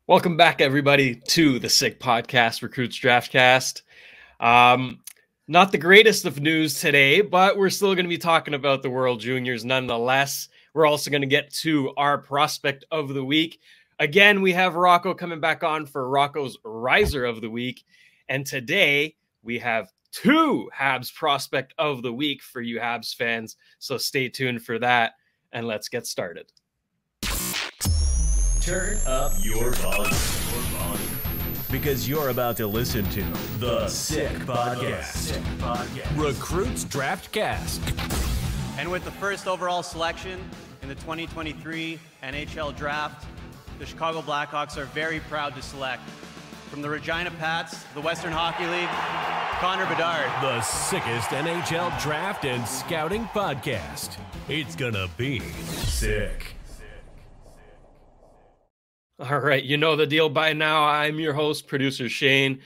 Welcome back, everybody, to the Sick Podcast, Recruits Draftcast. Not the greatest of news today, but we're still going to be talking about the World Juniors nonetheless. We're also going to get to our prospect of the week. Again, we have Rocco coming back on for Rocco's Riser of the Week. And today we have two Habs prospect of the week for you Habs fans. So stay tuned for that, and let's get started. Turn up your volume. Because you're about to listen to the Sick Podcast. Recruits Draftcast. And with the first overall selection in the 2023 NHL Draft, the Chicago Blackhawks are very proud to select from the Regina Pats, the Western Hockey League, Connor Bedard. The sickest NHL Draft and Scouting Podcast. It's gonna be sick. All right, you know the deal by now. I'm your host, producer Shayne.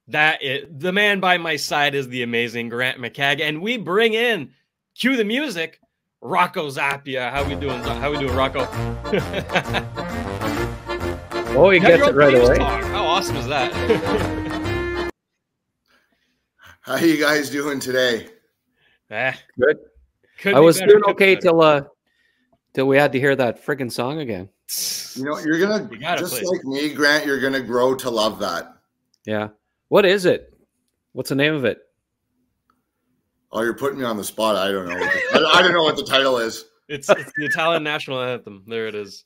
The man by my side is the amazing Grant McCagg, and we bring in, cue the music, Rocco Zappia. How we doing, Rocco? Oh, he gets it right away. Talk. How awesome is that? How you guys doing today? Good. I was doing okay till we had to hear that friggin' song again. You know, you're gonna just like me, Grant. You're gonna grow to love that. Yeah. What is it? What's the name of it? Oh, you're putting me on the spot. I don't know. I don't know what the title is. It's the Italian national anthem. There it is.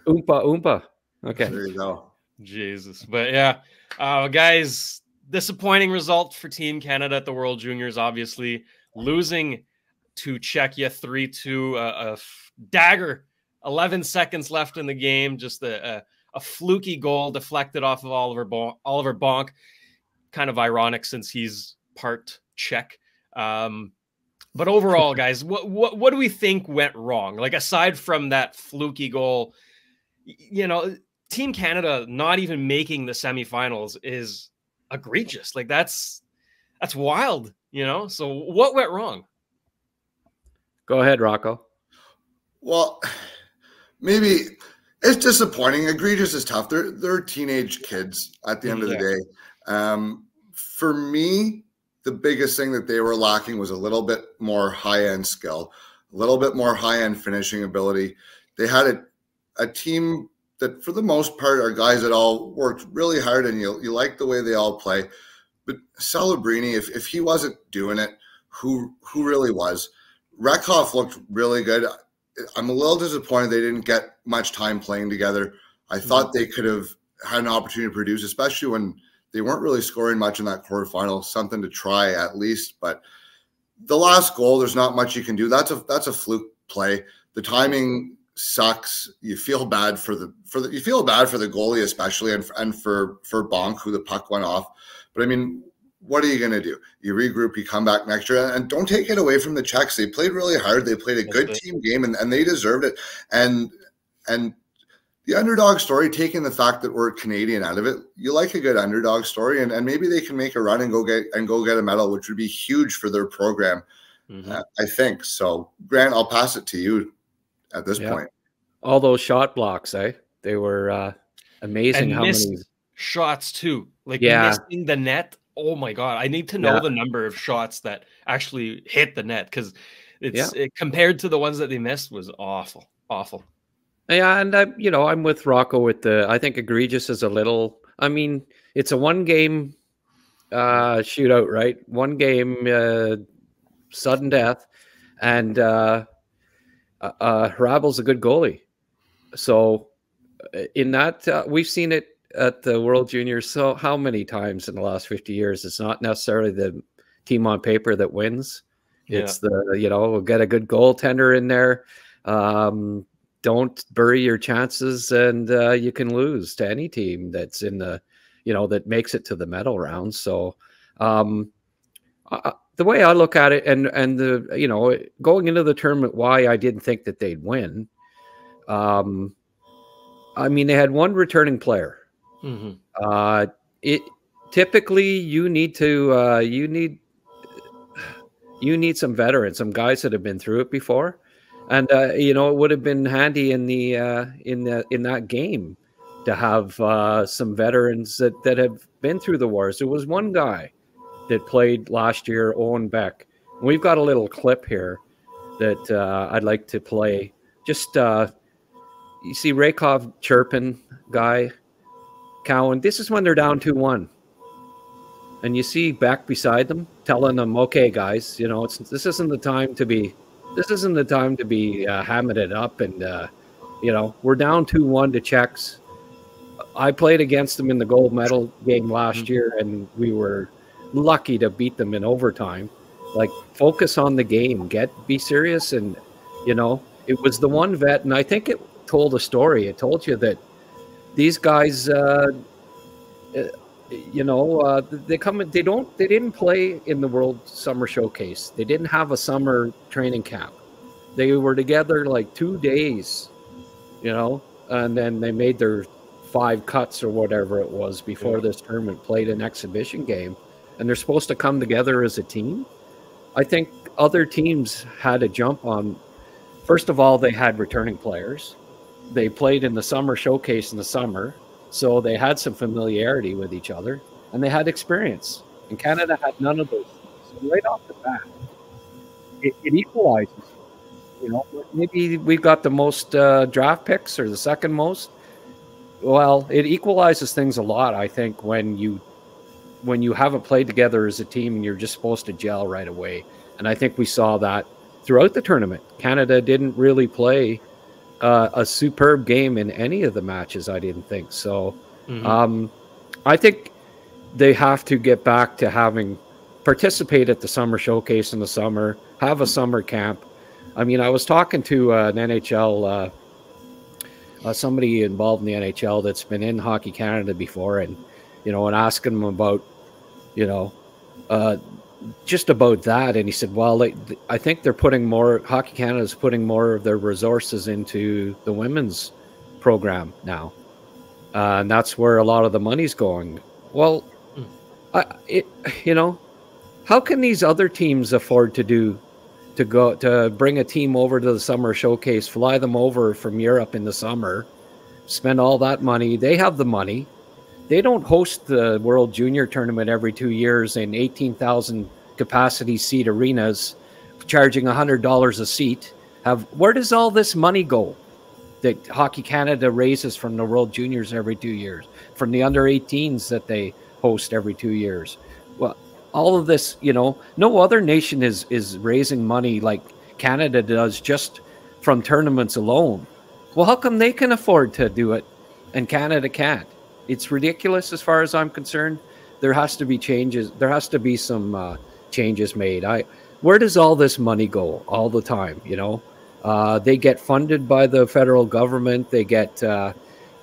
Oompa Oompa. Okay. There you go. Jesus, but yeah, guys. Disappointing result for Team Canada at the World Juniors. Obviously, losing to Czechia 3-2. A dagger. 11 seconds left in the game. Just a fluky goal deflected off of Oliver Bonk. Kind of ironic since he's part Czech. But overall, guys, what do we think went wrong? Like, aside from that fluky goal, you know, Team Canada not even making the semifinals is egregious. Like, that's wild, you know? So what went wrong? Go ahead, Rocco. Well, maybe it's disappointing. Egregious is tough. They're teenage kids at the end of the day. For me, the biggest thing that they were lacking was a little bit more high-end skill, a little bit more high-end finishing ability. They had a team that, for the most part, are guys that all worked really hard, and you like the way they all play. But Celebrini, if he wasn't doing it, who really was? Reckhoff looked really good. I'm a little disappointed they didn't get much time playing together. I thought they could have had an opportunity to produce, especially when they weren't really scoring much in that quarterfinal. Something to try at least. But the last goal, there's not much you can do. That's a fluke play. The timing sucks. You feel bad for the goalie especially, and for Bonk, who the puck went off. But I mean, what are you going to do? You regroup, you come back next year, and don't take it away from the Czechs. They played really hard. They played a good team game, and they deserved it. And the underdog story, taking the fact that we're Canadian out of it, you like a good underdog story, and maybe they can make a run and go get a medal, which would be huge for their program. I think so. Grant, I'll pass it to you at this point. All those shot blocks, they were amazing. And how many shots too? Like missing the net. Oh my God! I need to know the number of shots that actually hit the net, because compared to the ones that they missed was awful. Yeah, and I'm with Rocco with I think egregious is a little. I mean, it's a one-game shootout, right? One game, sudden death, and Hrabel's a good goalie. So in that, we've seen it at the World Juniors so how many times in the last 50 years. It's not necessarily the team on paper that wins. It's we'll get a good goaltender in there. Don't bury your chances, and you can lose to any team that's in the, that makes it to the medal round. So the way I look at it, and the, going into the tournament, why I didn't think that they'd win. I mean, they had one returning player. It typically you need some veterans, some guys that have been through it before, and it would have been handy in that game to have some veterans that have been through the wars. There was one guy that played last year, Owen Beck. And we've got a little clip here that I'd like to play. Just, you see Rakov chirping, guy, Cowan. This is when they're down 2-1. And you see Beck beside them telling them, okay, guys, you know, this isn't the time to be hamming it up. And, you know, we're down 2-1 to Czechs. I played against them in the gold medal game last year, and we were lucky to beat them in overtime. Like, focus on the game, be serious. And, you know, it was the one vet, and I think it told a story. It told you that these guys, you know, they didn't play in the World Summer Showcase. They didn't have a summer training camp. They were together like 2 days, you know, and then they made their 5 cuts or whatever it was before this tournament, played an exhibition game, and they're supposed to come together as a team. I think other teams had a jump on. First of all, they had returning players. They played in the summer showcase in the summer, so they had some familiarity with each other, and they had experience. And Canada had none of those things. So right off the bat, it equalizes. You know, maybe we got the most draft picks or the second most. Well, it equalizes things a lot, I think, when you haven't played together as a team and you're just supposed to gel right away. And I think we saw that throughout the tournament. Canada didn't really play a superb game in any of the matches, I didn't think. So I think they have to get back to having participate at the summer showcase in the summer, have a summer camp. I mean, I was talking to an NHL, somebody involved in the NHL that's been in Hockey Canada before, and, you know, and asking him about, you know, just about that. And he said, well, I think they're putting more, Hockey Canada is putting more of their resources into the women's program now. And that's where a lot of the money's going. Well, you know, how can these other teams afford to bring a team over to the summer showcase, fly them over from Europe in the summer, spend all that money? They have the money. They don't host the World Junior Tournament every 2 years in 18,000 capacity seat arenas, charging $100 a seat. Where does all this money go that Hockey Canada raises from the World Juniors every 2 years, from the under 18s that they host every 2 years? Well, all of this, you know, no other nation is raising money like Canada does just from tournaments alone. Well, how come they can afford to do it and Canada can't? It's ridiculous as far as I'm concerned. There has to be changes. There has to be some changes made. Where does all this money go all the time? You know, they get funded by the federal government. They get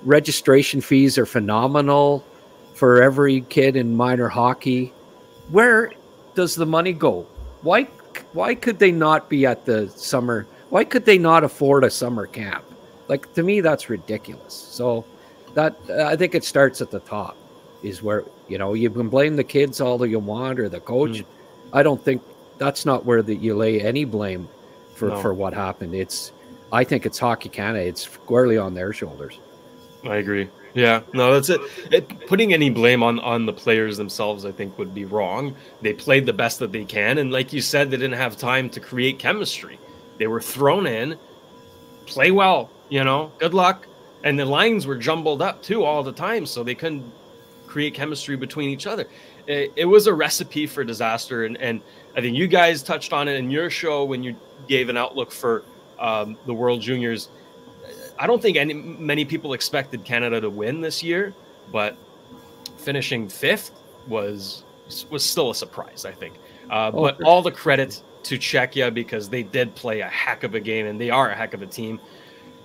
registration fees are phenomenal for every kid in minor hockey. Where does the money go? Why could they not be at the summer? Why could they not afford a summer camp? Like, to me, that's ridiculous. So that, I think it starts at the top, is where, you know, you can blame the kids all that you want or the coach. I don't think that's not where you lay any blame for what happened. I think it's Hockey Canada. It's squarely on their shoulders. I agree. Yeah, no, that's it. Putting any blame on the players themselves, I think, would be wrong. They played the best that they can, and like you said, they didn't have time to create chemistry. They were thrown in, play well, you know, good luck. And the lines were jumbled up too all the time, so they couldn't create chemistry between each other. It was a recipe for disaster, and I think you guys touched on it in your show when you gave an outlook for the World Juniors. I don't think many people expected Canada to win this year, but finishing 5th was still a surprise, I think. But all the credit to Czechia, because they did play a heck of a game, and they are a heck of a team.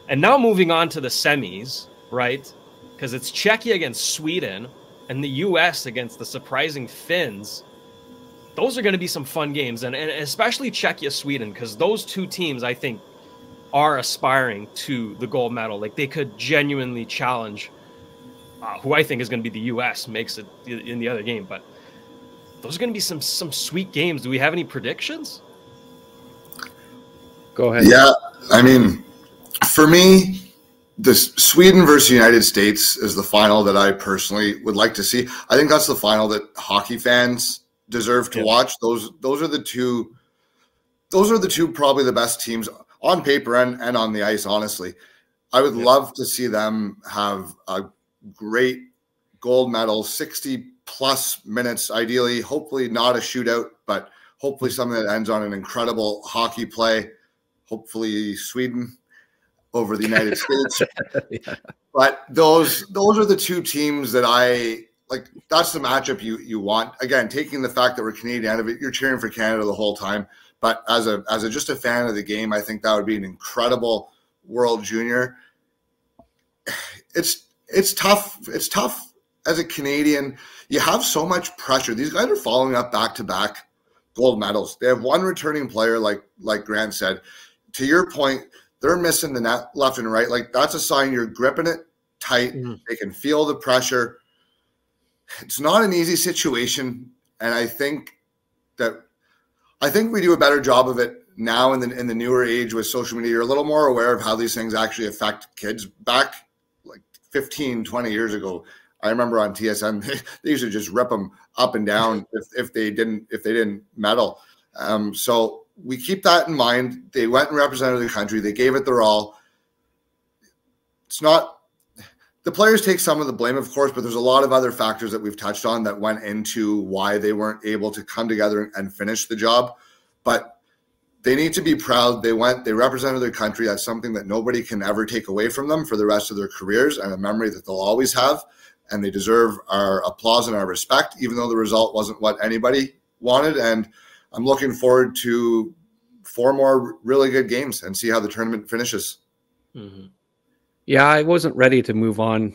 And now moving on to the semis, right? Because it's Czechia against Sweden and the U.S. against the surprising Finns. Those are going to be some fun games, and especially Czechia-Sweden, because those two teams, I think, are aspiring to the gold medal. Like, they could genuinely challenge who I think is going to be the U.S. makes it in the other game. But those are going to be some sweet games. Do we have any predictions? Go ahead. Yeah, I mean, for me, this Sweden versus United States is the final that I personally would like to see. I think that's the final that hockey fans deserve to watch. Those are the two. Those are the two probably the best teams on paper and on the ice. Honestly, I would love to see them have a great gold medal, 60+ minutes, ideally. Hopefully not a shootout, but hopefully something that ends on an incredible hockey play. Hopefully Sweden over the United States. But those are the two teams that I like. That's the matchup you want. Again, taking the fact that we're Canadian out of it, you're cheering for Canada the whole time. But as a just a fan of the game, I think that would be an incredible World Junior. It's tough. It's tough as a Canadian. You have so much pressure. These guys are following up back-to-back gold medals. They have one returning player, like Grant said. To your point, they're missing the net left and right. Like, that's a sign you're gripping it tight. They can feel the pressure. It's not an easy situation, and I think we do a better job of it now in the newer age with social media. You're a little more aware of how these things actually affect kids. Back like 15, 20 years ago, I remember on TSN, they used to just rip them up and down if they didn't medal. So we keep that in mind. They went and represented the country. They gave it their all. It's not the players take some of the blame, of course, but there's a lot of other factors that we've touched on that went into why they weren't able to come together and finish the job. But they need to be proud. They represented their country. That's something that nobody can ever take away from them for the rest of their careers, and a memory that they'll always have. And they deserve our applause and our respect, even though the result wasn't what anybody wanted. And I'm looking forward to 4 more really good games and see how the tournament finishes. Yeah, I wasn't ready to move on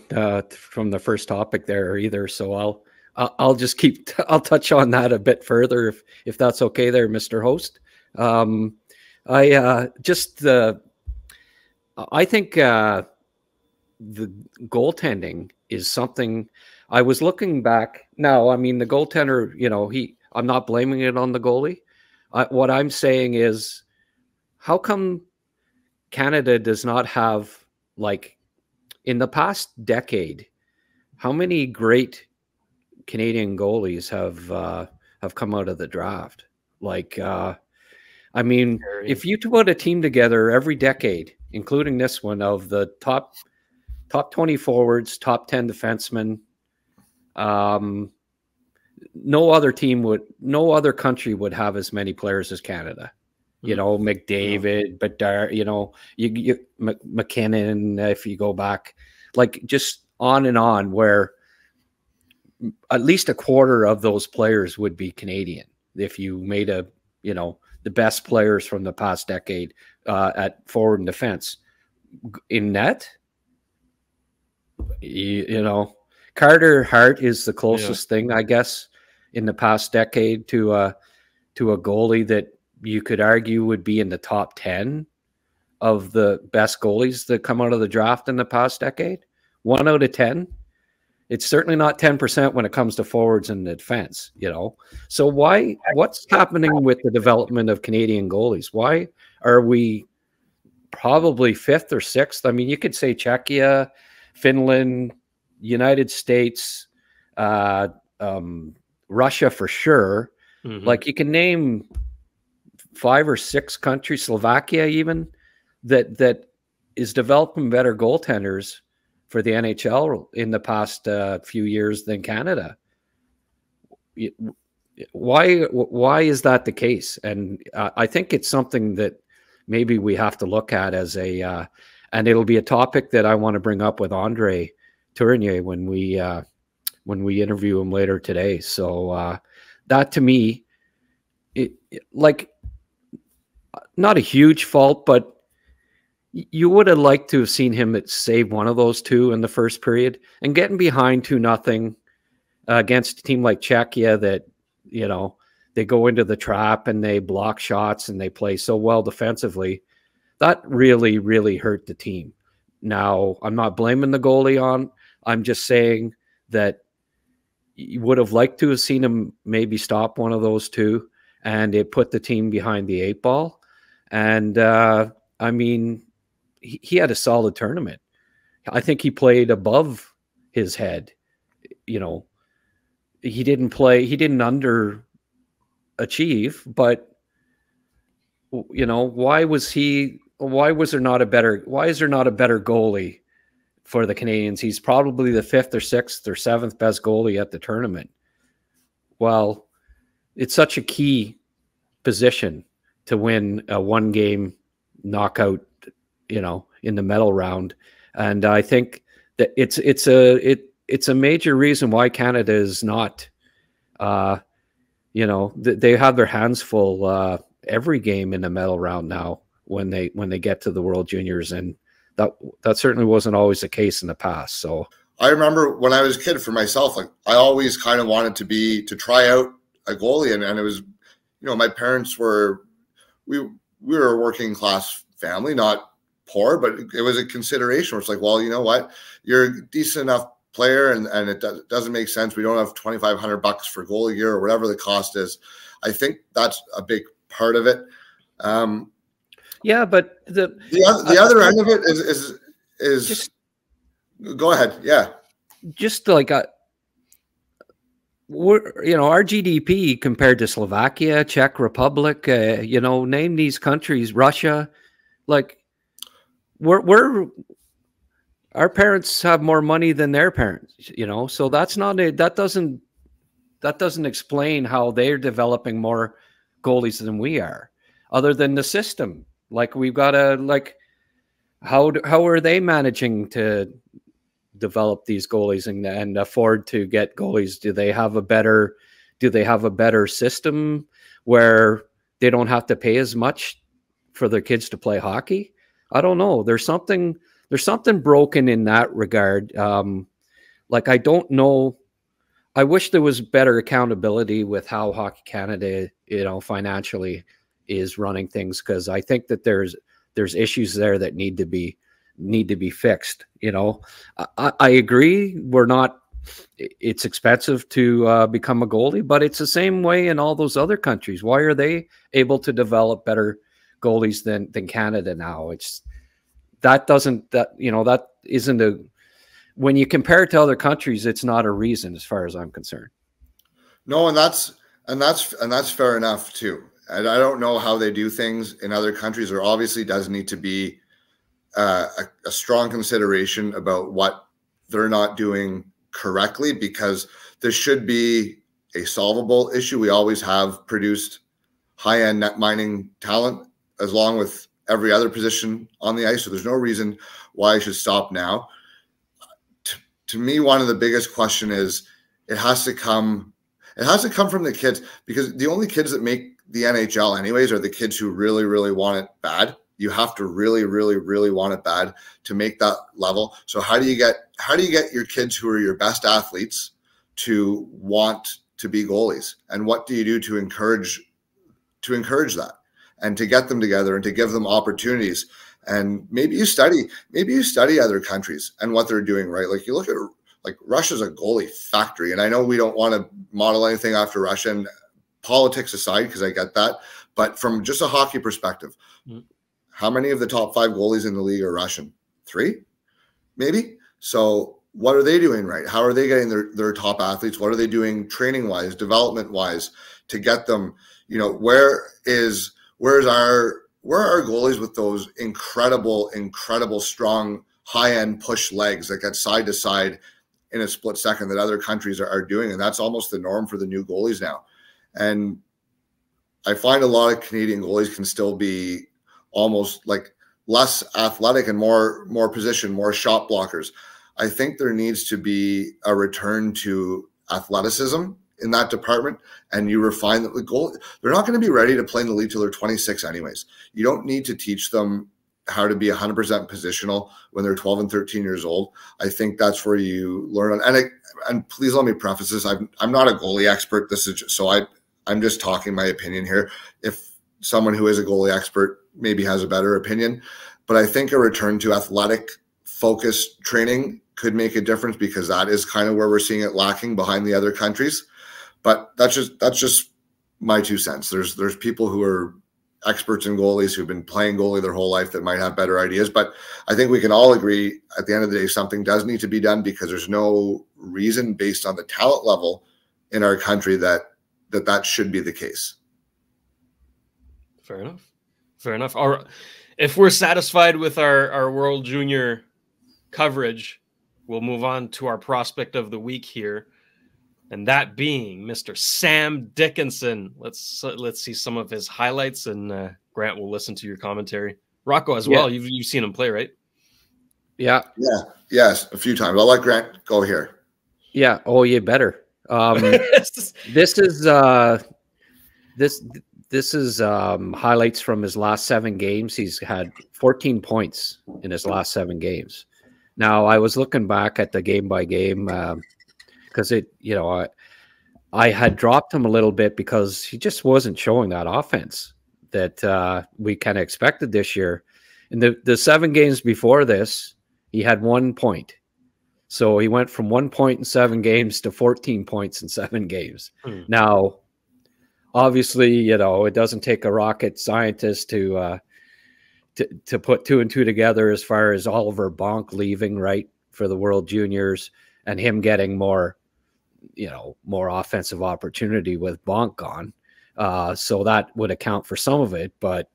from the first topic there either, so I'll just I'll touch on that a bit further if that's okay there, Mr. Host. I think the goaltending is something. I was looking back now. I mean, the goaltender, I'm not blaming it on the goalie. What I'm saying is, how come Canada does not have, like, in the past decade, how many great Canadian goalies have come out of the draft? Like, I mean, if you put a team together every decade, including this one, of the top 20 forwards, top 10 defensemen, no other country would have as many players as Canada. McDavid, Bedard, McKinnon, if you go back, like, just on and on, where at least a quarter of those players would be Canadian if you made the best players from the past decade at forward and defense. In net, Carter Hart is the closest thing, I guess, in the past decade to a goalie that you could argue would be in the top 10 of the best goalies that come out of the draft in the past decade. 1 out of 10. It's certainly not 10% when it comes to forwards and defense, So what's happening with the development of Canadian goalies? Why are we probably 5th or 6th? I mean, you could say Czechia, Finland, United States, Russia for sure. Like, you can name 5 or 6 countries, Slovakia even, that is developing better goaltenders for the NHL in the past few years than Canada. Why is that the case? And I think it's something that maybe we have to look at as and it'll be a topic that I want to bring up with Andre Tournier when we interview him later today. So that, to me, like, not a huge fault, but you would have liked to have seen him save one of those 2 in the first period, and getting behind 2-0 against a team like Czechia that, they go into the trap and they block shots and they play so well defensively. That really, really hurt the team. Now, I'm not blaming the goalie I'm just saying that you would have liked to have seen him maybe stop one of those 2, and it put the team behind the 8 ball. And I mean, he had a solid tournament. I think he played above his head. You know, he didn't underachieve, but you know, why is there not a better goalie for the Canadians? He's probably the 5th or 6th or 7th best goalie at the tournament. Well, it's such a key position to win a 1-game knockout, you know, in the medal round. And I think that it's a major reason why Canada is not, you know, they have their hands full every game in the medal round now when they get to the World Juniors, and that certainly wasn't always the case in the past. So I remember when I was a kid, for myself, like I always kind of wanted to try out a goalie, and it was, you know, my parents were, we were a working class family, not poor, but it was a consideration where it's like, well, you know what, you're a decent enough player, and it doesn't make sense. We don't have $2,500 for goalie gear or whatever the cost is. I think that's a big part of it. Yeah, but the other end of it is just, go ahead. Yeah. Just like we're, you know, our GDP compared to Slovakia, Czech Republic, you know, name these countries, Russia, like our parents have more money than their parents, you know, so that doesn't explain how they're developing more goalies than we are, other than the system. Like we've got how are they managing to develop these goalies and afford to get goalies? Do they have a better system where they don't have to pay as much for their kids to play hockey? I don't know. There's something broken in that regard. Like, I don't know. I wish there was better accountability with how Hockey Canada, you know, financially is running things, because I think that there's issues there that need to be fixed. You know, I agree. It's expensive to become a goalie, but it's the same way in all those other countries. Why are they able to develop better goalies than Canada now? That isn't a, when you compare it to other countries, it's not a reason as far as I'm concerned. No, and that's fair enough too. And I don't know how they do things in other countries. There obviously does need to be a strong consideration about what they're not doing correctly, because this should be a solvable issue. We always have produced high-end net mining talent as long with every other position on the ice. So there's no reason why I should stop now. To me, one of the biggest question is it has to come from the kids, because the only kids that make the NHL anyways are the kids who really, really want it bad. You have to really, really, really want it bad to make that level. So how do you get your kids who are your best athletes to want to be goalies? And what do you do to encourage that and to get them together and to give them opportunities? And maybe you study other countries and what they're doing, right? Like you look at, like, Russia's a goalie factory. And I know we don't want to model anything after Russia, and politics aside, because I get that. But from just a hockey perspective, how many of the top 5 goalies in the league are Russian? 3, maybe. So what are they doing right? How are they getting their top athletes? What are they doing training wise, development wise, to get them, you know, where are our goalies with those incredible strong high-end push legs that get side to side in a split second that other countries are doing? And that's almost the norm for the new goalies now. And I find a lot of Canadian goalies can still be almost like less athletic and more position, more shot blockers. I think there needs to be a return to athleticism in that department, and you refine that. The goal, they're not going to be ready to play in the league till they're 26 anyways. You don't need to teach them how to be 100% positional when they're 12 and 13 years old. I think that's where you learn. And please let me preface this. I'm not a goalie expert. This is just, so I'm just talking my opinion here. If someone who is a goalie expert maybe has a better opinion, but I think a return to athletic focused training could make a difference, because that is kind of where we're seeing it lacking behind the other countries. But that's just my 2 cents. There's people who are experts in goalies who've been playing goalie their whole life that might have better ideas. But I think we can all agree at the end of the day, something does need to be done, because there's no reason based on the talent level in our country that should be the case. Fair enough. Fair enough. If we're satisfied with our World Junior coverage, we'll move on to our prospect of the week here, and that being Mr. Sam Dickinson. Let's see some of his highlights, and Grant will listen to your commentary. Rocco as well. You've seen him play, right? Yeah. Yeah. Yes, a few times. I'll let Grant go here. Yeah. Oh, you better. This is highlights from his last 7 games. He's had 14 points in his last 7 games. Now, I was looking back at the game by game because I had dropped him a little bit because he just wasn't showing that offense that we kind of expected this year. In the 7 games before this, he had 1 point. So he went from 1 point in 7 games to 14 points in 7 games. Now, obviously, it doesn't take a rocket scientist to put 2 and 2 together as far as Oliver Bonk leaving, right, for the World Juniors, and him getting more offensive opportunity with Bonk gone. So that would account for some of it. But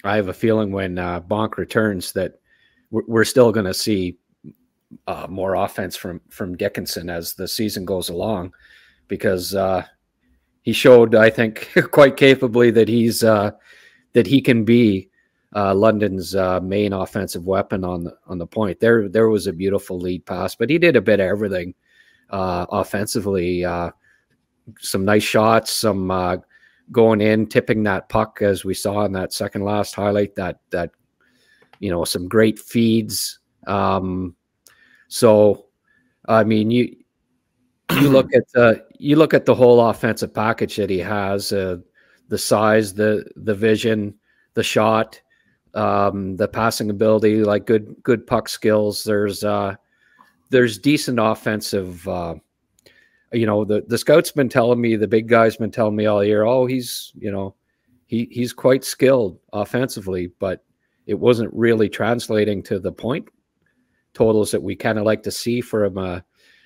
I have a feeling when Bonk returns that we're still going to see more offense from Dickinson as the season goes along, because he showed, I think, quite capably that he can be London's main offensive weapon on the point. There was a beautiful lead pass, but he did a bit of everything offensively. Some nice shots, some going in, tipping that puck as we saw in that second last highlight. That some great feeds. So, I mean, you look at the whole offensive package that he has, the size, the vision, the shot, the passing ability, like good puck skills. There's decent offensive. The scouts been telling me, the big guys been telling me all year, oh, he's quite skilled offensively, but it wasn't really translating to the point totals that we kind of like to see for him,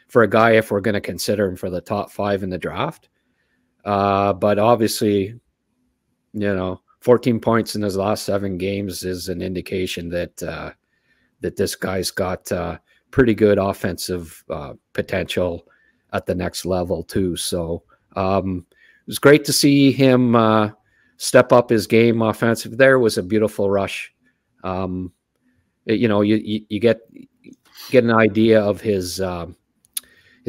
for a guy, if we're going to consider him for the top 5 in the draft. But obviously, 14 points in his last 7 games is an indication that this guy's got pretty good offensive potential at the next level too. So it was great to see him step up his game offensive. There was a beautiful rush. You get an idea of his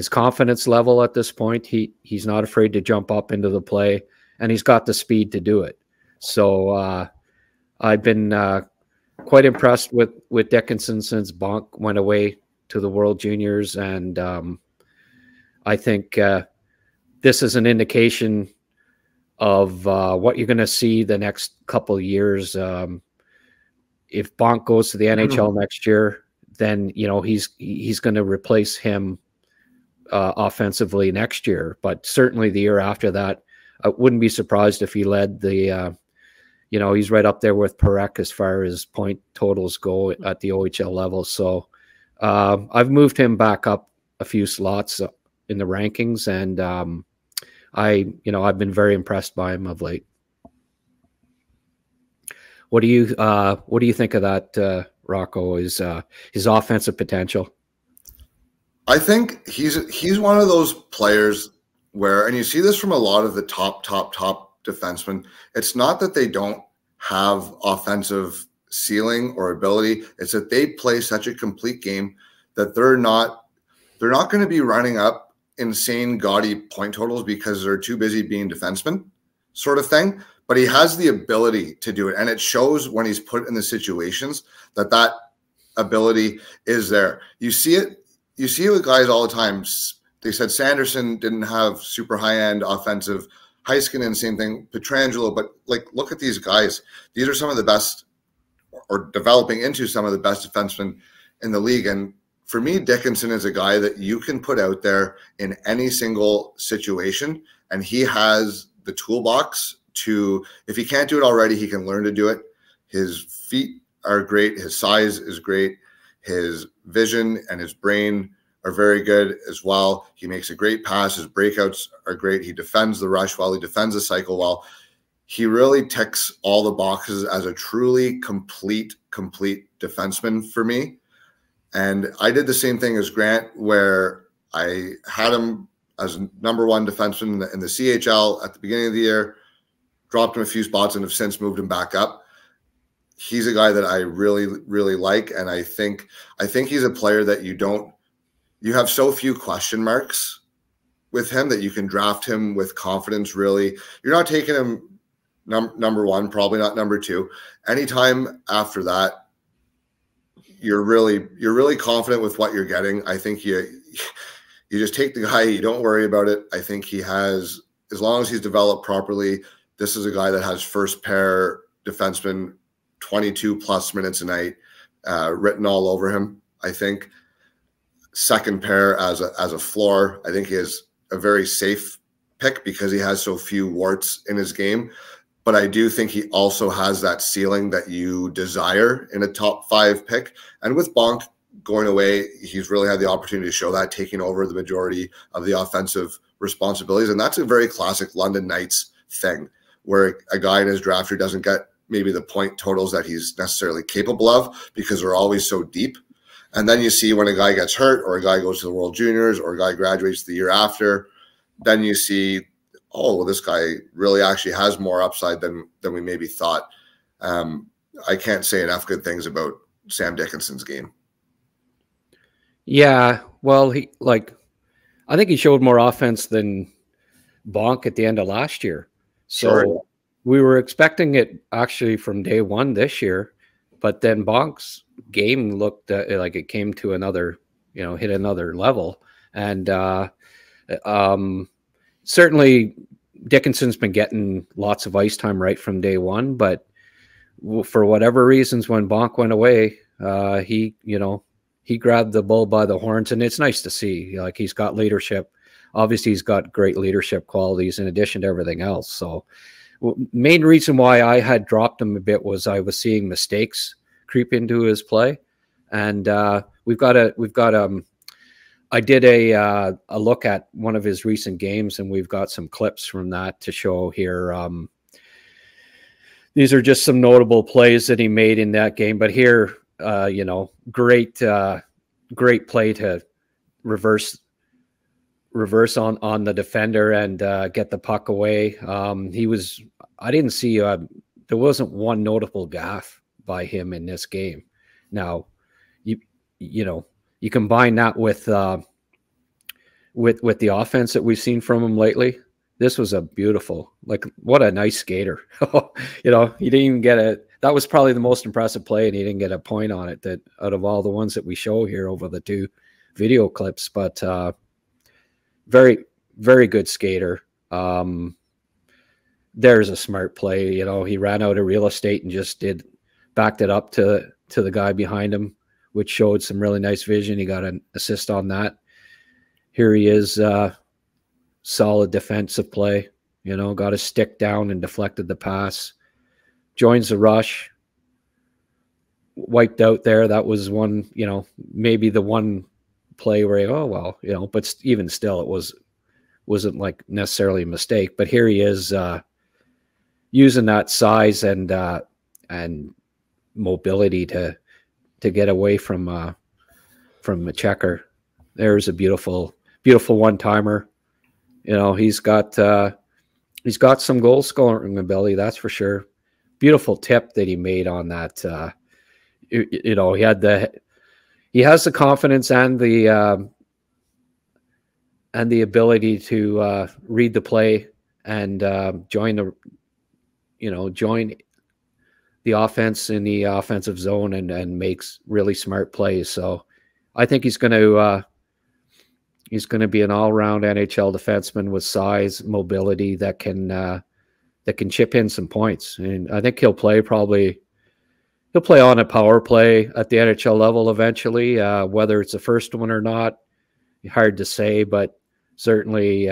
confidence level at this point. He's not afraid to jump up into the play, and he's got the speed to do it. So I've been quite impressed with Dickinson since Bonk went away to the World Juniors, and I think this is an indication of what you're going to see the next couple of years. If Bonk goes to the NHL next year, then he's going to replace him offensively next year. But certainly the year after that, I wouldn't be surprised if he led the. He's right up there with Parekh as far as point totals go at the OHL level. So I've moved him back up a few slots in the rankings, and I've been very impressed by him of late. What do you think of that, Rocco? His offensive potential? I think he's one of those players where, and you see this from a lot of the top defensemen, it's not that they don't have offensive ceiling or ability. It's that they play such a complete game that they're not going to be running up insane gaudy point totals because they're too busy being defensemen, sort of thing. But he has the ability to do it, and it shows when he's put in the situations that ability is there. You see it with guys all the time. They said Sanderson didn't have super high-end offensive. Heiskanen, same thing. Pietrangelo, but look at these guys. These are some of the best, or developing into some of the best defensemen in the league. And for me, Dickinson is a guy that you can put out there in any single situation, and he has the toolbox to, if he can't do it already, he can learn to do it. His feet are great. His size is great. His vision and his brain are very good as well. He makes a great pass. His breakouts are great. He defends the rush well. He defends the cycle well. He really ticks all the boxes as a truly complete defenseman for me. And I did the same thing as Grant, where I had him as #1 defenseman in the CHL at the beginning of the year, dropped him a few spots, and have since moved him back up. He's a guy that I really, really like. And I think he's a player that you have so few question marks with him that you can draft him with confidence. Really, you're not taking him #1, probably not #2. Anytime after that, you're really confident with what you're getting. I think you just take the guy. You don't worry about it. I think he has, as long as he's developed properly, this is a guy that has first pair defenseman 22+ minutes a night written all over him. I think second pair as a floor. I think he is a very safe pick because he has so few warts in his game. But I do think he also has that ceiling that you desire in a top 5 pick. And with Bonk going away, he's really had the opportunity to show that, taking over the majority of the offensive responsibilities. And that's a very classic London Knights thing, where a guy in his draft who doesn't get maybe the point totals that he's necessarily capable of because they're always so deep. And then you see when a guy gets hurt, or a guy goes to the World Juniors, or a guy graduates the year after, then you see, oh, well, this guy really actually has more upside than we maybe thought. I can't say enough good things about Sam Dickinson's game. Yeah, well, I think he showed more offense than Bonk at the end of last year. So Sure. We were expecting it actually from day one this year, but then Bonk's game looked like it came to another, hit another level. And certainly Dickinson's been getting lots of ice time right from day one, but for whatever reasons, when Bonk went away, he grabbed the bull by the horns, and it's nice to see. Like, he's got leadership. Obviously, he's got great leadership qualities in addition to everything else. So main reason why I had dropped him a bit was I was seeing mistakes creep into his play. And I did a look at one of his recent games, and we've got some clips from that to show here. These are just some notable plays that he made in that game. But here, great play to reverse on the defender and get the puck away. I didn't see, there wasn't one notable gaffe by him in this game. Now, you combine that with the offense that we've seen from him lately. This was a beautiful, what a nice skater. He didn't even get that was probably the most impressive play, and he didn't get a point on it, that out of all the ones that we show here over the 2 video clips. But very, very good skater. There's a smart play. He ran out of real estate and just backed it up to the guy behind him, which showed some really nice vision. He got an assist on that. Here he is, solid defensive play, got his stick down and deflected the pass, joins the rush, wiped out there. That was one, maybe the one play where, but even still, wasn't like necessarily a mistake. But here he is, using that size and mobility to get away from a checker. There's a beautiful one-timer. He's got some goal scoring ability, that's for sure. Beautiful tip that he made on that. He has the confidence and the ability to read the play and join the offense in the offensive zone and makes really smart plays. So I think he's going to be an all-round NHL defenseman with size, mobility that can chip in some points. And I think he'll play on a power play at the NHL level eventually. Whether it's the first one or not, hard to say, but certainly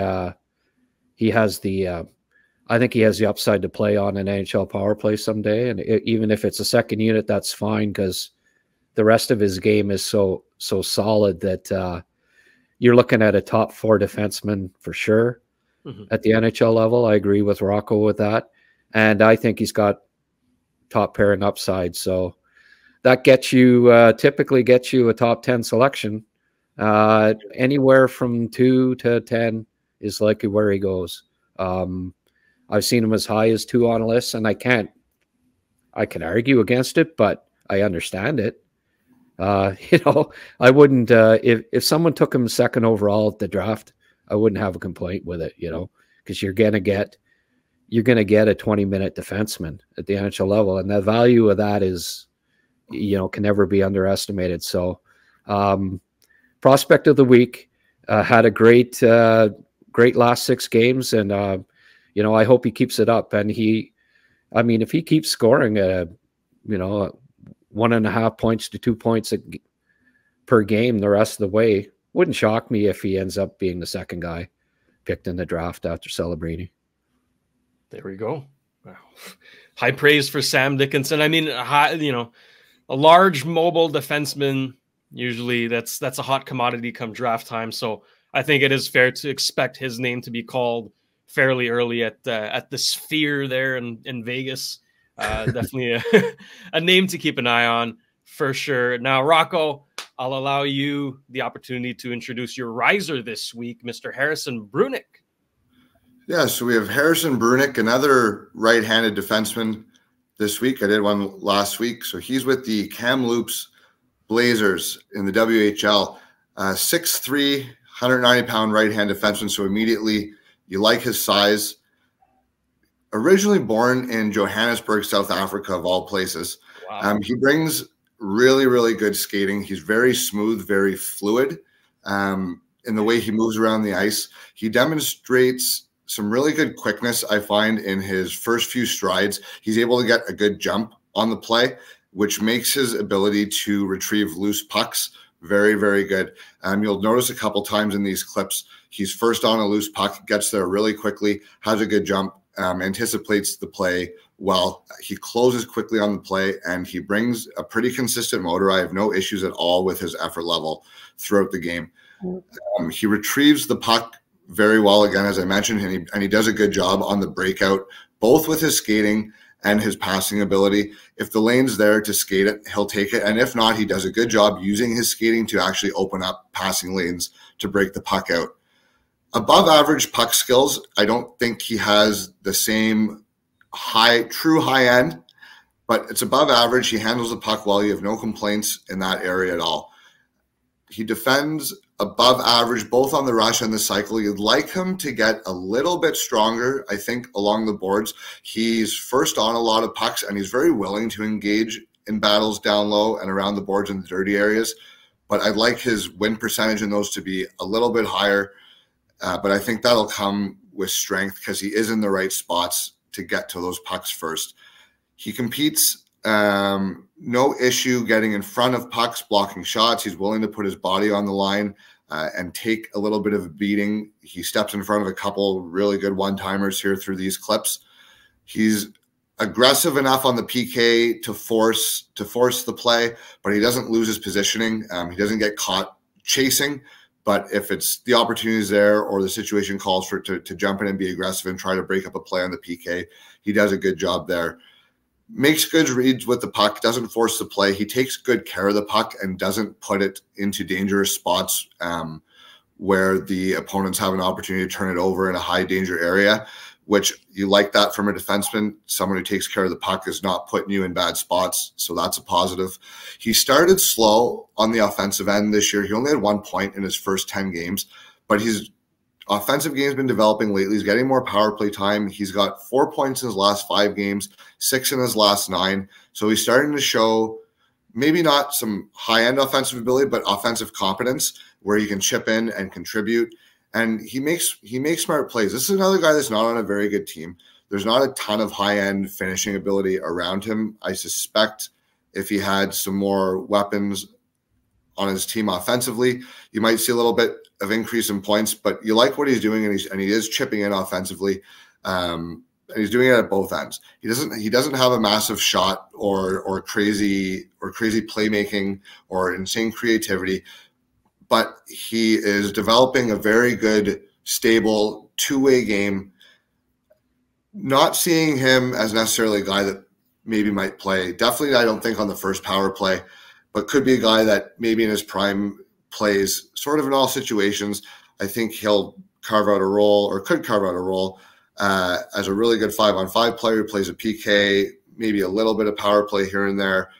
he has the I think he has the upside to play on an NHL power play someday. And even if it's a second unit, that's fine, because the rest of his game is so solid that you're looking at a top 4 defenseman for sure at the NHL level. I agree with Rocco with that. And I think he's got top pairing upside. So that gets you, typically gets you a top 10 selection. Anywhere from 2 to 10 is likely where he goes. I've seen him as high as 2 on a list, and I can argue against it, but I understand it. You know, I wouldn't, if someone took him second overall at the draft, I wouldn't have a complaint with it, you know, because you're going to get a 20-minute defenseman at the NHL level. And the value of that is, you know, can never be underestimated. So, prospect of the week, had a great last 6 games. And, you know, I hope he keeps it up. And I mean, if he keeps scoring, you know, 1.5 points to 2 points per game the rest of the way, wouldn't shock me if he ends up being the second guy picked in the draft after Celebrini. There we go. Wow. High praise for Sam Dickinson. I mean, you know, a large mobile defenseman, usually that's a hot commodity come draft time. So I think it is fair to expect his name to be called fairly early at the Sphere there in Vegas. Definitely a name to keep an eye on for sure. Now, Rocco, I'll allow you the opportunity to introduce your riser this week, Mr. Harrison Brunick. Yeah, so we have Harrison Brunick, another right-handed defenseman this week. I did one last week. So he's with the Kamloops Blazers in the WHL. 6'3", 190-pound right-hand defenseman, so immediately you like his size. Originally born in Johannesburg, South Africa, of all places. Wow. He brings really, really good skating. He's very smooth, very fluid in the way he moves around the ice. He demonstrates some really good quickness, I find, in his first few strides. He's able to get a good jump on the play, which makes his ability to retrieve loose pucks very, very good. You'll notice a couple times in these clips, he's first on a loose puck, gets there really quickly, has a good jump, anticipates the play well. He closes quickly on the play, and he brings a pretty consistent motor. I have no issues at all with his effort level throughout the game. He retrieves the puck very well, again, as I mentioned, and he does a good job on the breakout, both with his skating and his passing ability. If the lane's there to skate it, he'll take it. And if not, he does a good job using his skating to actually open up passing lanes to break the puck out. Above average puck skills. I don't think he has the same true high end, but it's above average. He handles the puck well. You have no complaints in that area at all. He defends above average, both on the rush and the cycle. You'd like him to get a little bit stronger, I think, along the boards. He's first on a lot of pucks, and he's very willing to engage in battles down low and around the boards in the dirty areas. But I'd like his win percentage in those to be a little bit higher. But I think that'll come with strength because he is in the right spots to get to those pucks first. He competes, no issue getting in front of pucks, blocking shots. He's willing to put his body on the line and take a little bit of a beating. He steps in front of a couple really good one-timers here through these clips. He's aggressive enough on the PK to force the play, but he doesn't lose his positioning. He doesn't get caught chasing. But if it's the opportunity is there or the situation calls for to jump in and be aggressive and try to break up a play on the PK, he does a good job there. Makes good reads with the puck, doesn't force the play. He takes good care of the puck and doesn't put it into dangerous spots where the opponents have an opportunity to turn it over in a high danger area, which you like that from a defenseman. Someone who takes care of the puck is not putting you in bad spots, so that's a positive. He started slow on the offensive end this year. He only had 1 point in his first 10 games, but his offensive game has been developing lately. He's getting more power play time. He's got 4 points in his last 5 games, 6 in his last 9. So he's starting to show maybe not some high-end offensive ability, but offensive competence where he can chip in and contribute. And he makes smart plays. This is another guy that's not on a very good team. There's not a ton of high-end finishing ability around him. I suspect if he had some more weapons on his team offensively, you might see a little bit of increase in points. But you like what he's doing, and he is chipping in offensively. and he's doing it at both ends. He doesn't have a massive shot or crazy playmaking or insane creativity, but he is developing a very good, stable two-way game. Not seeing him as necessarily a guy that maybe might play. Definitely, I don't think on the first power play, but could be a guy that maybe in his prime plays sort of in all situations. I think he'll carve out a role, or could carve out a role, as a really good 5-on-5 player who plays a PK, maybe a little bit of power play here and there.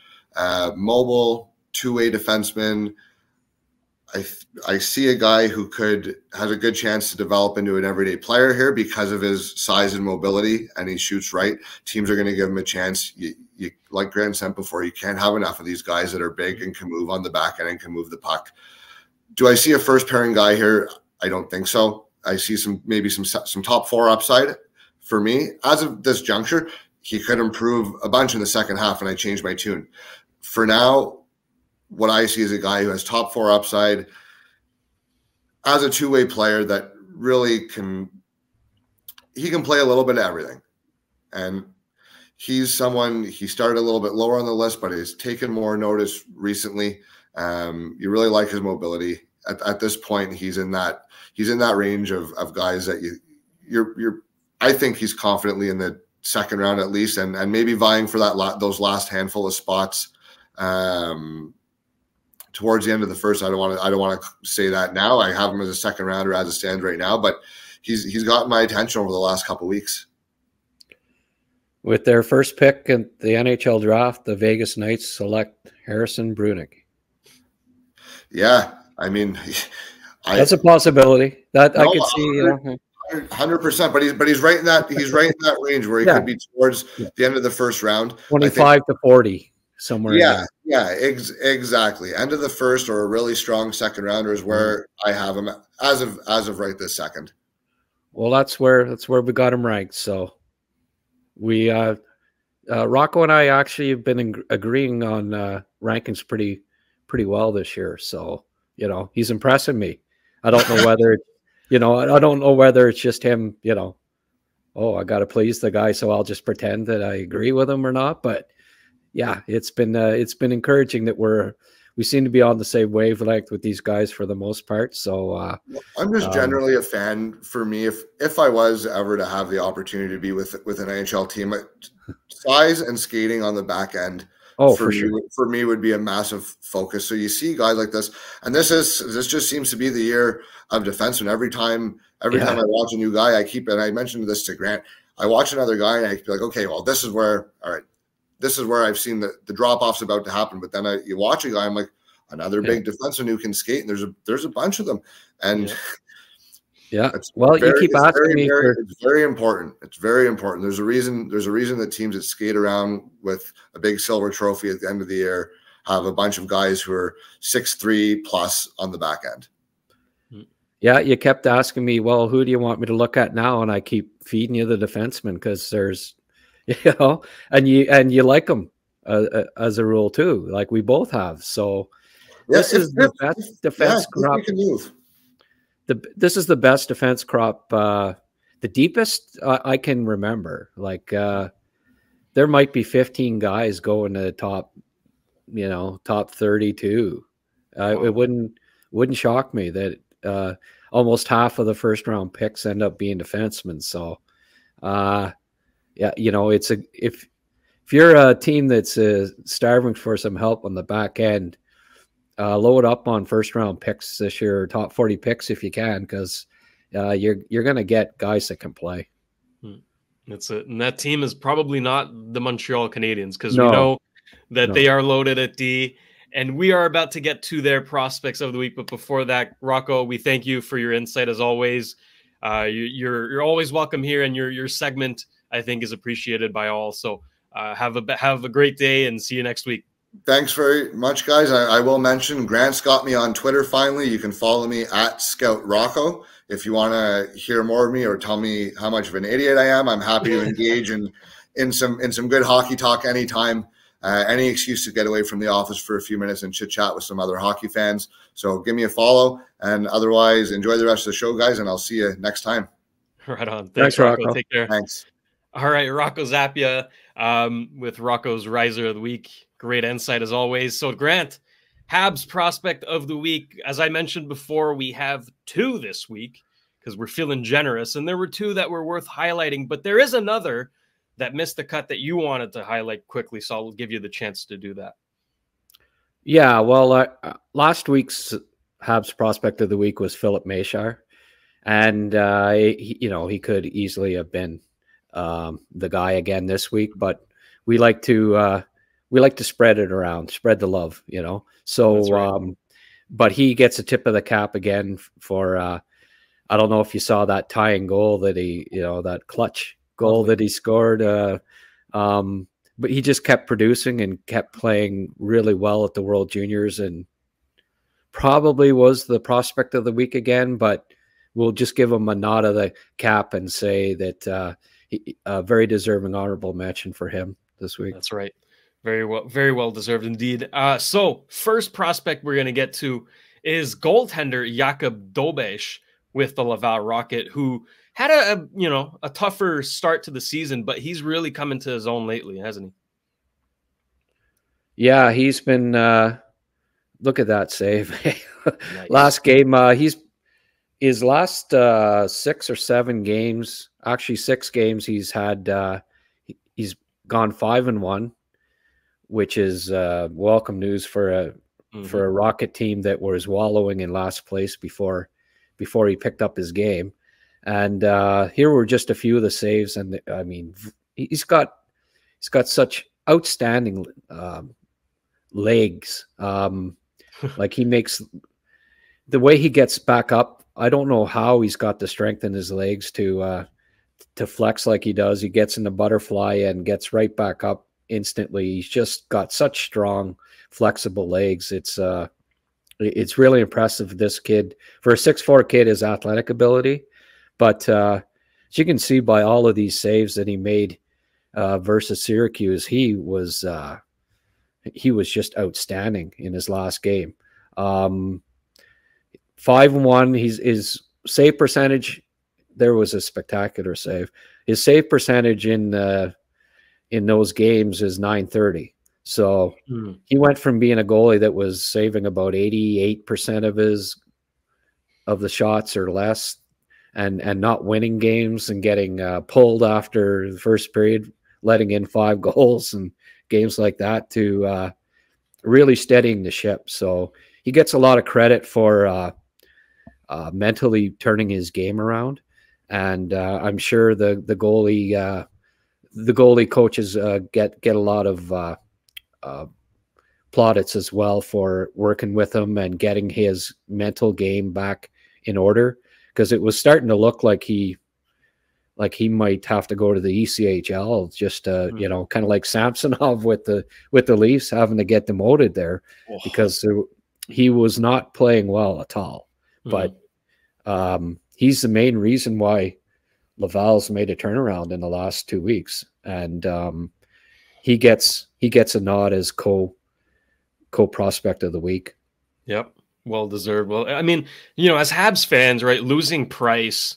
Mobile, two-way defenseman. I see a guy who has a good chance to develop into an everyday player here because of his size and mobility, and he shoots right. Teams are going to give him a chance. You like Grant said before, you can't have enough of these guys that are big and can move on the back end and can move the puck. Do I see a first pairing guy here? I don't think so. I see maybe some top four upside for me. As of this juncture, he could improve a bunch in the second half, and I changed my tune. For now, what I see is a guy who has top four upside as a two-way player that really can play a little bit of everything. And he's someone, he started a little bit lower on the list, but he's taken more notice recently. You really like his mobility. At this point, he's in that range of guys that I think he's confidently in the second round at least, and maybe vying for those last handful of spots. Towards the end of the first, I don't want to say that now. I have him as a second rounder as it stands right now, but he's gotten my attention over the last couple of weeks. With their first pick in the NHL draft, the Vegas Knights select Harrison Brunick. Yeah, I mean, that's a possibility. That I could see. 100%, but he's right in that range where he could be towards the end of the first round, 25 to 40. Somewhere. Yeah, exactly. End of the first or a really strong second rounder is where I have him as of right this second. Well, that's where we got him ranked. So we Rocco and I actually have been agreeing on rankings pretty well this year. So he's impressing me. I don't know whether I don't know whether it's just him. Oh, I got to please the guy, so I'll just pretend that I agree with him or not. But yeah, it's been encouraging that we seem to be on the same wavelength with these guys for the most part. So I'm just generally a fan. For me, if I was ever to have the opportunity to be with an NHL team, size and skating on the back end, for me would be a massive focus. So you see guys like this, and this just seems to be the year of defensemen. Every time I watch a new guy, I mentioned this to Grant. I watch another guy and I feel like, okay, well, this is where I've seen the drop-off's about to happen. But then you watch a guy, I'm like, another big defenseman who can skate, and there's a bunch of them. And you keep asking me. It's very important. It's very important. There's a reason that teams that skate around with a big silver trophy at the end of the year have a bunch of guys who are 6'3" plus on the back end. Yeah, you kept asking me, well, who do you want me to look at now? And I keep feeding you the defenseman because there's and you like them as a rule too, like we both have. So this is the best defense crop. This is the best defense crop, the deepest I can remember. Like there might be 15 guys going to top 32. It wouldn't shock me that almost half of the first round picks end up being defensemen. So if you're a team that's starving for some help on the back end, load up on first round picks this year, top 40 picks if you can, because you're going to get guys that can play. That's it. And that team is probably not the Montreal Canadiens, because we know that they are loaded at D, and we are about to get to their prospects of the week. But before that, Rocco, we thank you for your insight as always. You're always welcome here, and your segment, I think, is appreciated by all. So have a great day, and see you next week. Thanks very much, guys. I will mention Grant's got me on Twitter finally. You can follow me at Scout Rocco. If you want to hear more of me or tell me how much of an idiot I am, I'm happy to engage in some good hockey talk anytime. Any excuse to get away from the office for a few minutes and chit chat with some other hockey fans. So give me a follow, and otherwise enjoy the rest of the show, guys, and I'll see you next time. Right on. Thanks, Rocco. Take care. Thanks. All right, Rocco Zappia with Rocco's Riser of the Week. Great insight as always. So, Grant, Habs prospect of the week. As I mentioned before, we have 2 this week because we're feeling generous, and there were 2 that were worth highlighting, but there is another that missed the cut that you wanted to highlight quickly, so I'll give you the chance to do that. Yeah, well, last week's Habs prospect of the week was Philip Mayshire, and he could easily have been the guy again this week, but we like to spread it around, spread the love, So, right. But he gets a tip of the cap again for I don't know if you saw that tying goal that that clutch goal that he scored. But he just kept producing and kept playing really well at the World Juniors, and probably was the prospect of the week again. But we'll just give him a nod of the cap and say that a very deserving honorable mention for him this week. That's right. Very well deserved indeed. So first prospect we're going to get to is goaltender Jakub Dobeš with the Laval Rocket, who had a tougher start to the season, but he's really come into his own lately, hasn't he? Yeah, he's been look at that save. Nice. Last game, his last 6 or 7 games, actually 6 games, he's had he's gone 5-1, which is welcome news for a Rocket team that was wallowing in last place before he picked up his game. And here were just a few of the saves, and I mean, he's got such outstanding legs. Like, he makes the way he gets back up. I don't know how he's got the strength in his legs to flex like he does. He gets in the butterfly and gets right back up instantly. He's just got such strong, flexible legs. It's really impressive. This kid, for a 6'4" kid, his athletic ability. But as you can see by all of these saves that he made versus Syracuse, he was just outstanding in his last game. 5-1. His save percentage, there was a spectacular save. His save percentage in those games is .930. So he went from being a goalie that was saving about 88% of the shots or less, and not winning games and getting pulled after the first period, letting in 5 goals and games like that, to really steadying the ship. So he gets a lot of credit for mentally turning his game around, and I'm sure the goalie coaches get a lot of plaudits as well for working with him and getting his mental game back in order, because it was starting to look like he might have to go to the ECHL, just kind of like Samsonov with the Leafs having to get demoted there, because he was not playing well at all. But he's the main reason why Laval's made a turnaround in the last 2 weeks, and he gets a nod as co-prospect of the week. Yep, well deserved. Well, I mean, as Habs fans, right, losing Price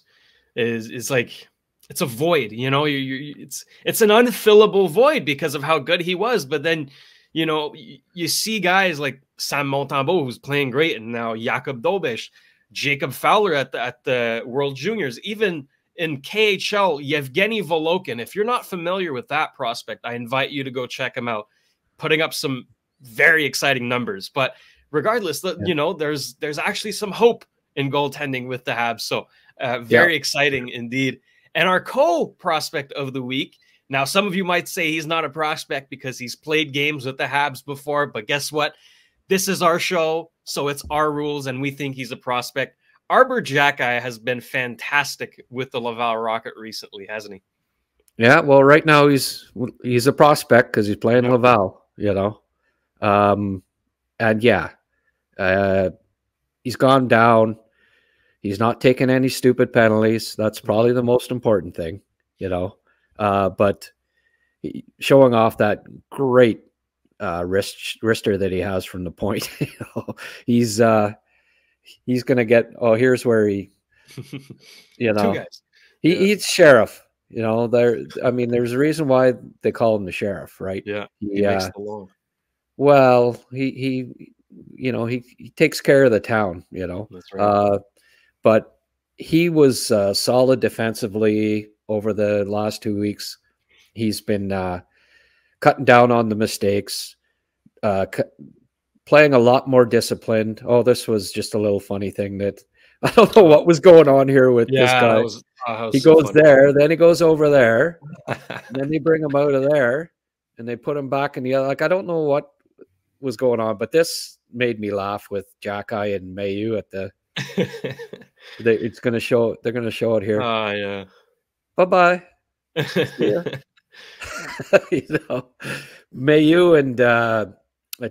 is like, it's a void. It's an unfillable void because of how good he was. But then, you see guys like Sam Montembeault, who's playing great, and now Jakub Dobeš, Jacob Fowler at the World Juniors, even in KHL, Yevgeny Volokin. If you're not familiar with that prospect, I invite you to go check him out, putting up some very exciting numbers. But regardless, there's actually some hope in goaltending with the Habs. So very exciting indeed. And our co-prospect of the week. Now, some of you might say he's not a prospect because he's played games with the Habs before, but guess what? This is our show, so it's our rules, and we think he's a prospect. Arbor Xhekaj has been fantastic with the Laval Rocket recently, hasn't he? Yeah, well, right now he's a prospect because he's playing Laval, and he's gone down. He's not taking any stupid penalties. That's probably the most important thing, but showing off that great wrister that he has from the point. He's going to get, here's where he, Two guys. He's sheriff. You know, I mean, there's a reason why they call him the sheriff, right? Yeah, he makes the law. Well, you know, he takes care of the town, you know. That's right. But he was solid defensively over the last 2 weeks. He's been cutting down on the mistakes, playing a lot more disciplined. Oh, this was just a little funny thing that I don't know what was going on here with this guy. That was He so goes funny. there, then he goes over there, and then they bring him out of there, and they put him back in the other. Like, I don't know what was going on, but this made me laugh with Jacky and Mayu at the. It's going to show. They're going to show it here. Oh yeah. Bye-bye. Yeah. You know, Mayu and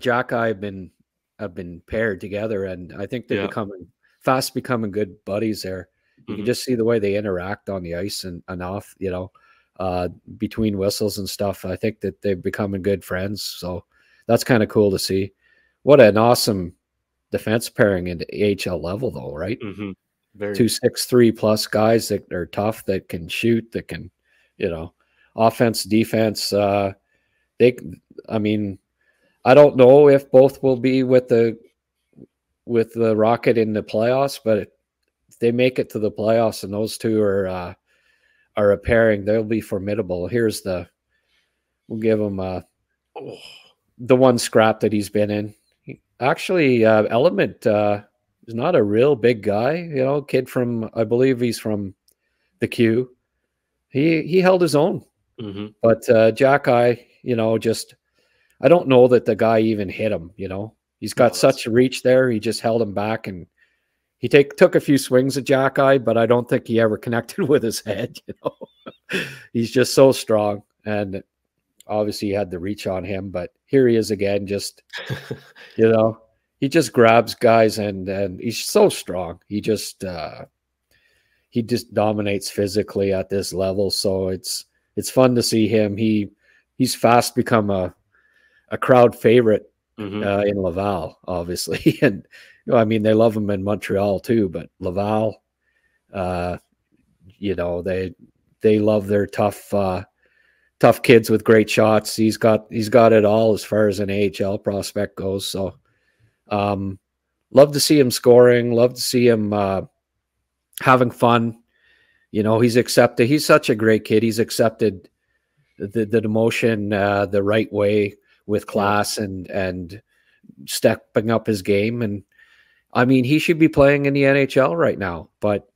Jacky have been paired together, and I think they're becoming good buddies there. You can just see the way they interact on the ice and off, you know, between whistles and stuff. I think that they're becoming good friends. So that's kind of cool to see. What an awesome defense pairing into AHL level, though, right? Mm-hmm. 2-6-3 plus guys that are tough, that can shoot, that can, you know, offense, defense. I mean, I don't know if both will be with the Rocket in the playoffs, but if they make it to the playoffs and those two are a pairing, they'll be formidable. We'll give him the one scrap that he's been in. Actually, Element is not a real big guy, you know, kid from, I believe he's from the Q. He held his own. Mm-hmm. But Jacky, you know, just, I don't know that the guy even hit him, you know. He's got such a reach there. He just held him back, and he took a few swings at Jacky, but I don't think he ever connected with his head, you know. He's just so strong, and obviously he had the reach on him, but here he is again, just, you know, he just grabs guys, and he's so strong. He just dominates physically at this level. So it's fun to see him. He's fast become a crowd favorite in Laval, obviously. And, you know, I mean, they love him in Montreal too, but Laval, you know, they love their tough kids with great shots. He's got it all as far as an AHL prospect goes. So, love to see him scoring, love to see him, having fun. You know, he's such a great kid. He's accepted the demotion the right way, with class and stepping up his game. And I mean, he should be playing in the NHL right now, but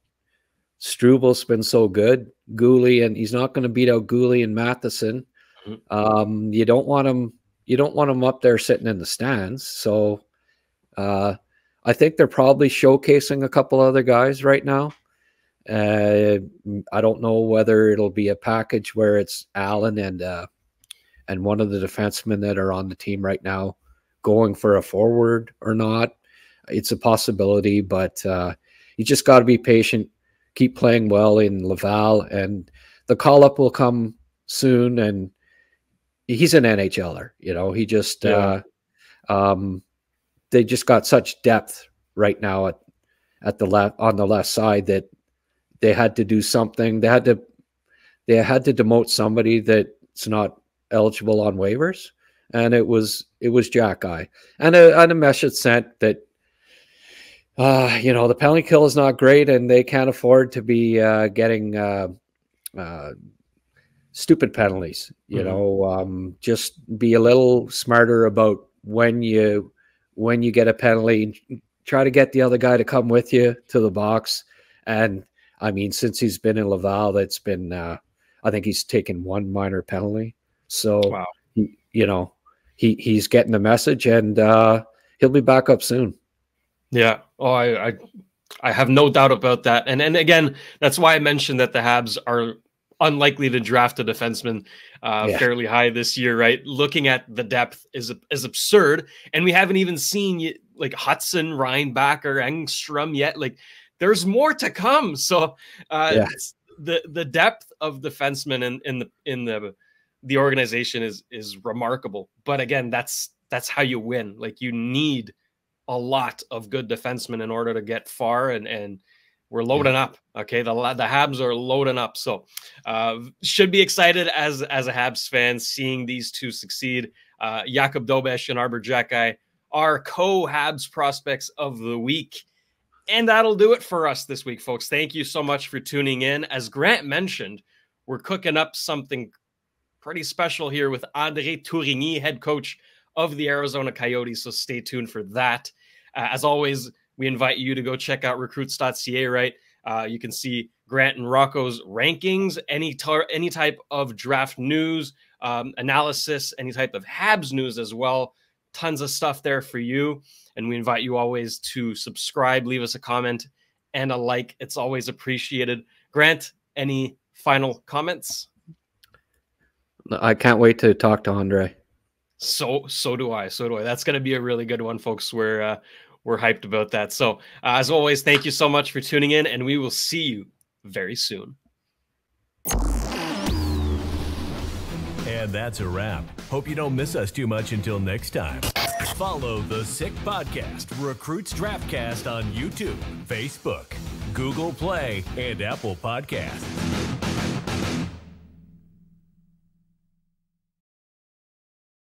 Strubal's been so good. Gooley, and he's not going to beat out Gooley and Matheson. You don't want him up there sitting in the stands. So I think they're probably showcasing a couple other guys right now. I don't know whether it'll be a package where it's Allen and one of the defensemen that are on the team right now going for a forward or not. It's a possibility, but you just got to be patient, keep playing well in Laval, and the call-up will come soon. And he's an NHLer, you know. He just they just got such depth right now at the left, on the left side, that they had to do something. They had to demote somebody that's not eligible on waivers, and it was Jacky, and a message sent that you know, the penalty kill is not great, and they can't afford to be getting stupid penalties. You know, just be a little smarter about when you get a penalty. Try to get the other guy to come with you to the box. And I mean, since he's been in Laval, that's been I think he's taken one minor penalty. So wow. You know, he's getting the message, and he'll be back up soon. Yeah. Oh, I have no doubt about that. And again, that's why I mentioned that the Habs are unlikely to draft a defenseman fairly high this year, right? Looking at the depth is absurd. And we haven't even seen like Hudson, Reinbacher, Engstrom yet. Like, there's more to come. So the depth of defensemen in the organization is remarkable. But again, that's how you win. Like, you need a lot of good defensemen in order to get far, and we're loading up. Okay, the Habs are loading up, so should be excited as a Habs fan seeing these two succeed. Jakub Dobeš and Arbor Xhekaj are co-Habs prospects of the week. And that'll do it for us this week, folks. Thank you so much for tuning in. As Grant mentioned, we're cooking up something pretty special here with André Tourigny, head coach of the Arizona Coyotes, so stay tuned for that. As always, we invite you to go check out recruits.ca, right? You can see Grant and Rocco's rankings, any type of draft news, analysis, any type of Habs news as well. Tons of stuff there for you. And we invite you always to subscribe, leave us a comment and a like. It's always appreciated. Grant, any final comments? I can't wait to talk to Andre. So do I. That's going to be a really good one, folks. We're hyped about that. So as always, thank you so much for tuning in, and we will see you very soon. And that's a wrap. Hope you don't miss us too much until next time. Follow the Sick Podcast, Recruits Draftcast on YouTube, Facebook, Google Play, and Apple Podcasts.